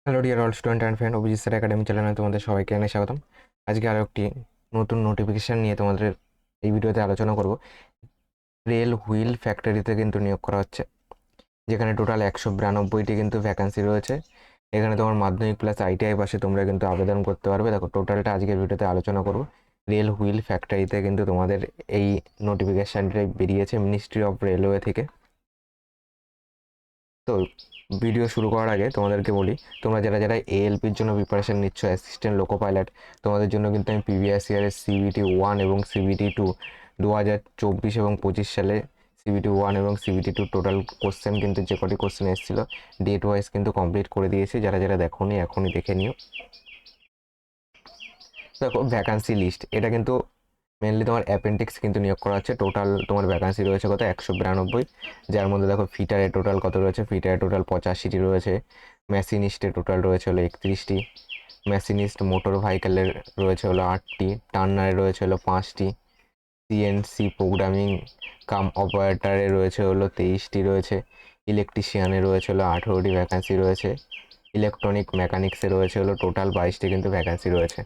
Hello dear all student and friend, Abhijit sir academy চ্যানেলে তোমাদের সবাইকে অনেক স্বাগতম। আজকে আরও একটি নতুন নোটিফিকেশান নিয়ে তোমাদের এই ভিডিওতে আলোচনা করব। রেল হুইল ফ্যাক্টরিতে কিন্তু নিয়োগ করা হচ্ছে, যেখানে টোটাল 192টি কিন্তু ভ্যাকান্সি রয়েছে। এখানে তোমার মাধ্যমিক প্লাস আইটিআই পাশে তোমরা কিন্তু আবেদন করতে পারবে। দেখো টোটালটা আজকের ভিডিওতে আলোচনা করব। রেল হুইল ফ্যাক্টরিতে কিন্তু তোমাদের এই নোটিফিকেশানটি বেরিয়েছে মিনিস্ট্রি অফ রেলওয়ে থেকে। তো ভিডিও শুরু করার আগে তোমাদেরকে বলি, তোমরা যারা যারা এএলপির জন্য প্রিপারেশন নিচ্ছ, অ্যাসিস্ট্যান্ট লোকো পাইলট, তোমাদের জন্য কিন্তু আমি প্রিভিয়াস ইয়ারের সিবিটি 1 এবং সিবিটি 2 2024 এবং 25 সালে সিবিটি 1 এবং সিবিটি 2 টোটাল কোশ্চেন কিন্তু যে কটি কোশ্চেন এসেছিলো ডেট ওয়াইজ কিন্তু কমপ্লিট করে দিয়েছি। যারা যারা দেখোনি এখনই দেখে নিও। দেখো ভ্যাকান্সি লিস্ট, এটা কিন্তু মেনলি তোমার অ্যাপেন্ডিক্স কিন্তু নিয়োগ করা হচ্ছে। টোটাল তোমার ভ্যাকান্সি রয়েছে কত 192, যার মধ্যে দেখো ফিটারে টোটাল কত রয়েছে, ফিটারে টোটাল 85টি রয়েছে, মেশিনিস্টে টোটাল রয়েছে হলো 31টি, মেশিনিস্ট মোটর ভেহিকেলের রয়েছে হলো 8টি, টার্নারে রয়েছে হলো 5টি, সিএনসি প্রোগ্রামিং কাম অপারেটারে রয়েছে হলো 23টি রয়েছে, ইলেকট্রিশিয়ানে রয়েছে হলো 18টি ভ্যাকান্সি রয়েছে, ইলেকট্রনিক মেকানিক্সে রয়েছে হলো টোটাল 22টি কিন্তু ভ্যাকান্সি রয়েছে।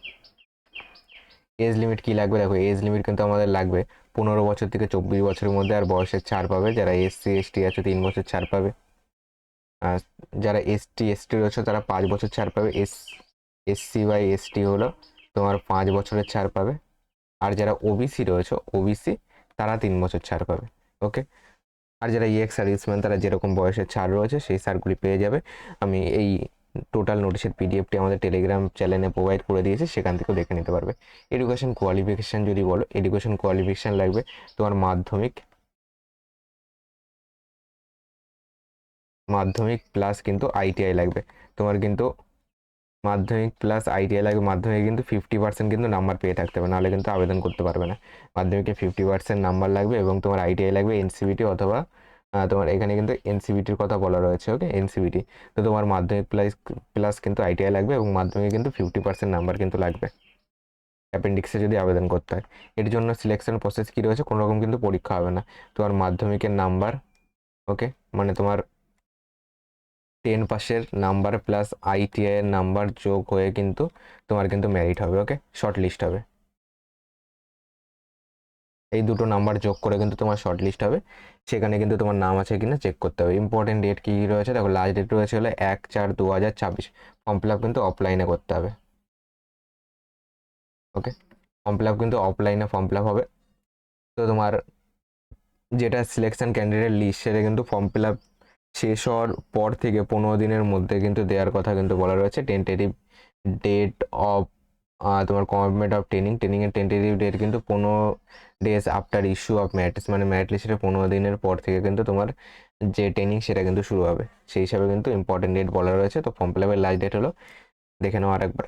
এজ লিমিট কী লাগবে, দেখো এজ লিমিট কিন্তু আমাদের লাগবে 15 বছর থেকে 24 বছরের মধ্যে, আর বয়সের ছাড় পাবে যারা এসসি এসটি আছে 3 বছর ছাড় পাবে, আর যারা এসটি রয়েছে তারা 5 বছর ছাড় পাবে। এসসি বাই এসটি হলো তোমার 5 বছরের ছাড় পাবে, আর যারা ওবিসি রয়েছে ওবিসি তারা 3 বছর ছাড় পাবে। ওকে, আর যারা ইএক্স সার্ভিসম্যান তারা যেরকম বয়সের ছাড় রয়েছে সেই ছাড়গুলি পেয়ে যাবে। আমি এই টোটাল নোটিশের পিডিএফটি আমাদের টেলিগ্রাম চ্যানেলে প্রোভাইড করে দিয়েছি, সেখান থেকেও দেখে নিতে পারবে। এডুকেশন কোয়ালিফিকেশান যদি বলো, এডুকেশন কোয়ালিফিকেশান লাগবে তোমার মাধ্যমিক প্লাস কিন্তু আইটিআই লাগবে। তোমার কিন্তু মাধ্যমিক প্লাস আইটিআই লাগবে। মাধ্যমিকে কিন্তু 50% কিন্তু নাম্বার পেয়ে থাকতে হবে, নাহলে কিন্তু আবেদন করতে পারবে না। মাধ্যমিকে 50% নাম্বার লাগবে, এবং তোমার আইটিআই লাগবে এনসিবিটি অথবা তোমার এখানে কিন্তু এনসিবিটির কথা বলা রয়েছে। ওকে, এনসিবিটি। তো তোমার মাধ্যমিক প্লাস কিন্তু আইটিআই লাগবে, এবং মাধ্যমিকে কিন্তু 50% নাম্বার কিন্তু লাগবে অ্যাপেন্ডিক্সে যদি আবেদন করতে হয়। এর জন্য সিলেকশন প্রসেস কী রয়েছে, কোনো রকম কিন্তু পরীক্ষা হবে না। তোমার মাধ্যমিকের নাম্বার, ওকে, মানে তোমার 10 পাসের নাম্বার প্লাস আইটিআই এর নাম্বার যোগ হয়ে কিন্তু তোমার কিন্তু মেরিট হবে। ওকে, শর্ট লিস্ট হবে। এই দুটো নাম্বার যোগ করে কিন্তু তোমার শর্ট লিস্ট হবে, সেখানে কিন্তু তোমার নাম আছে কিনা চেক করতে হবে। ইম্পর্টেন্ট ডেট কী রয়েছে, দেখো লাস্ট ডেট রয়েছে হলো 1/4/2026। ফর্ম ফিল আপ কিন্তু অফলাইনে করতে হবে। ওকে, ফর্ম ফিল আপ কিন্তু অফলাইনে ফর্ম ফিল আপ হবে। তো তোমার যেটা সিলেকশন ক্যান্ডিডেট লিস্ট, সেটা কিন্তু ফর্ম ফিল আপ শেষ হওয়ার পর থেকে 15 দিনের মধ্যে কিন্তু দেওয়ার কথা কিন্তু বলা রয়েছে। টেন্টেটিভ ডেট অফ তোমার কমিটমেন্ট অফ ট্রেনিংয়ের টেন্টেটিভ ডেট কিন্তু 15 days after issue of merit list, মানে মেরিট লিস্টের 15 দিনের পর থেকে কিন্তু তোমার যে ট্রেনিং সেটা কিন্তু শুরু হবে। সেই হিসাবে কিন্তু ইম্পর্টেন্ট ডেট বলা রয়েছে। তো ফর্ম ফিল আপের লাস্ট ডেট হলো, দেখে নাও আরেকবার,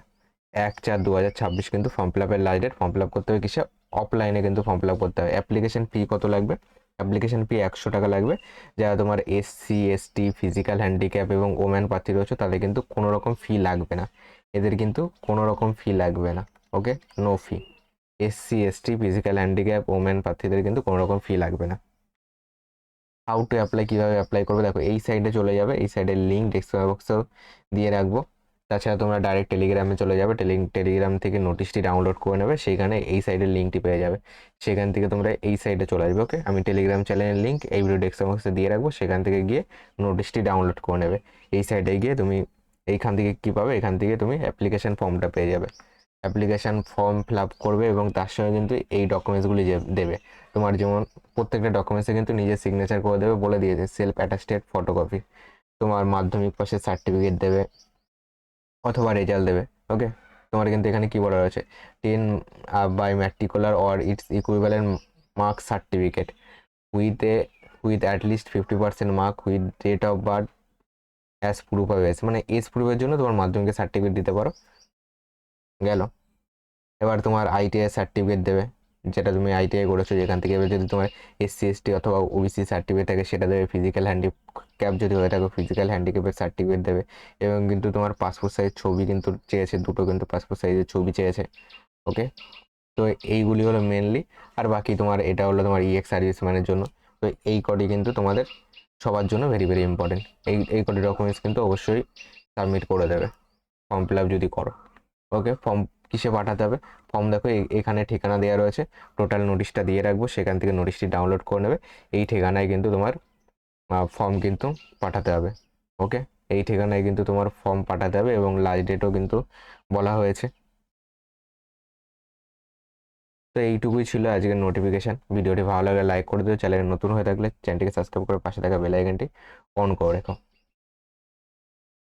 1/4/2026 কিন্তু ফর্ম ফিল আপের last date. Form fill up করতে হবে কিসে, অফলাইনে কিন্তু ফর্ম ফিল আপ করতে হবে। অ্যাপ্লিকেশন ফি কত লাগবে, অ্যাপ্লিকেশন ফি 100 টাকা লাগবে। যারা তোমার এসসি এসটি ফিজিক্যাল হ্যান্ডিক্যাপ এবং ওম্যান প্রার্থী রয়েছে তাদের কিন্তু কোনো রকম ফি লাগবে না, এদের কিন্তু কোনো রকম ফি লাগবে না। Okay, no fee. SC ST physical handicap woman প্রার্থীদের কিন্তু কোনো রকম ফি লাগবে না। হাউ টু অ্যাপ্লাই, কীভাবে অ্যাপ্লাই করবে, দেখো এই সাইডে চলে যাবে, এই সাইডের লিঙ্ক ডেসক্রিপশন বক্সেও দিয়ে রাখবো। তাছাড়া তোমরা ডাইরেক্ট টেলিগ্রামে চলে যাবে, টেলিগ্রাম থেকে নোটিশটি ডাউনলোড করে নেবে, সেইখানে এই সাইডের লিঙ্কটি পেয়ে যাবে। সেখান থেকে তোমরা এই সাইডে চলে আসবে। ওকে, আমি টেলিগ্রাম চ্যানেলের লিঙ্ক এই ভিডিও ডেসক্রিপশন বক্সে দিয়ে রাখবো, সেখান থেকে গিয়ে নোটিশটি ডাউনলোড করে নেবে। এই সাইডে গিয়ে তুমি এইখান থেকে কী পাবে, এখান থেকে তুমি অ্যাপ্লিকেশান ফর্মটা পেয়ে যাবে। অ্যাপ্লিকেশান ফর্ম ফিল আপ করবে এবং তার সঙ্গে কিন্তু এই ডকুমেন্টসগুলি দেবে। তোমার যেমন প্রত্যেকটা ডকুমেন্টসে কিন্তু নিজের সিগনেচার করে দেবে, বলে দিয়েছে সেলফ অ্যাটাস্টেড ফটোকপি। তোমার মাধ্যমিক পাশের সার্টিফিকেট দেবে অথবা রেজাল্ট দেবে। ওকে, তোমার কিন্তু এখানে কি বলা রয়েছে, 10 by matricular or its equivalent mark certificate with at least 50% mark with date of birth as proof of age, মানে এজ প্রুফের জন্য তোমার মাধ্যমিকের সার্টিফিকেট দিতে পারো। গেল, এবার তোমার আইটিআই সার্টিফিকেট দেবে, যেটা তুমি আইটিআই করেছো যেখান থেকে। এবার যদি তোমার এসসি এসটি অথবা ওবিসি সার্টিফিকেট থাকে সেটা দেবে। ফিজিক্যাল হ্যান্ডিক্যাপ যদি হয়ে থাকে ফিজিক্যাল হ্যান্ডিক্যাপের সার্টিফিকেট দেবে। এবং কিন্তু তোমার পাসপোর্ট সাইজ ছবি কিন্তু চেয়েছে, দুটো কিন্তু পাসপোর্ট সাইজের ছবি চেয়েছে। ওকে, তো এইগুলি হলো মেনলি। আর বাকি তোমার এটা হলো তোমার ইএক্স সার্ভিসম্যানের জন্য। তো এই কটি কিন্তু তোমাদের সবার জন্য ভেরি ভেরি ইম্পর্টেন্ট। এই কটি ডকুমেন্টস কিন্তু অবশ্যই সাবমিট করে দেবে। ফর্ম ফিল আপ যদি করো। ওকে, ফর্ম কিসে পাঠাতে হবে? ফর্ম দেখো এখানে ঠিকানা দেওয়া রয়েছে, টোটাল নোটিশটা দিয়ে রাখবো, সেখান থেকে নোটিশটি ডাউনলোড করে নেবে। এই ঠিকানায় কিন্তু তোমার ফর্ম কিন্তু পাঠাতে হবে। ওকে, এই ঠিকানায় কিন্তু তোমার ফর্ম পাঠাতে হবে এবং লাস্ট ডেটও কিন্তু বলা হয়েছে। তো এইটুকুই ছিল আজকের নোটিফিকেশান। ভিডিওটি ভালো লাগলে লাইক করে দিও, চ্যানেলে নতুন হয়ে থাকলে চ্যানেলটিকে সাবস্ক্রাইব করে পাশে থাকা বেল আইকনটি অন করে রেখো।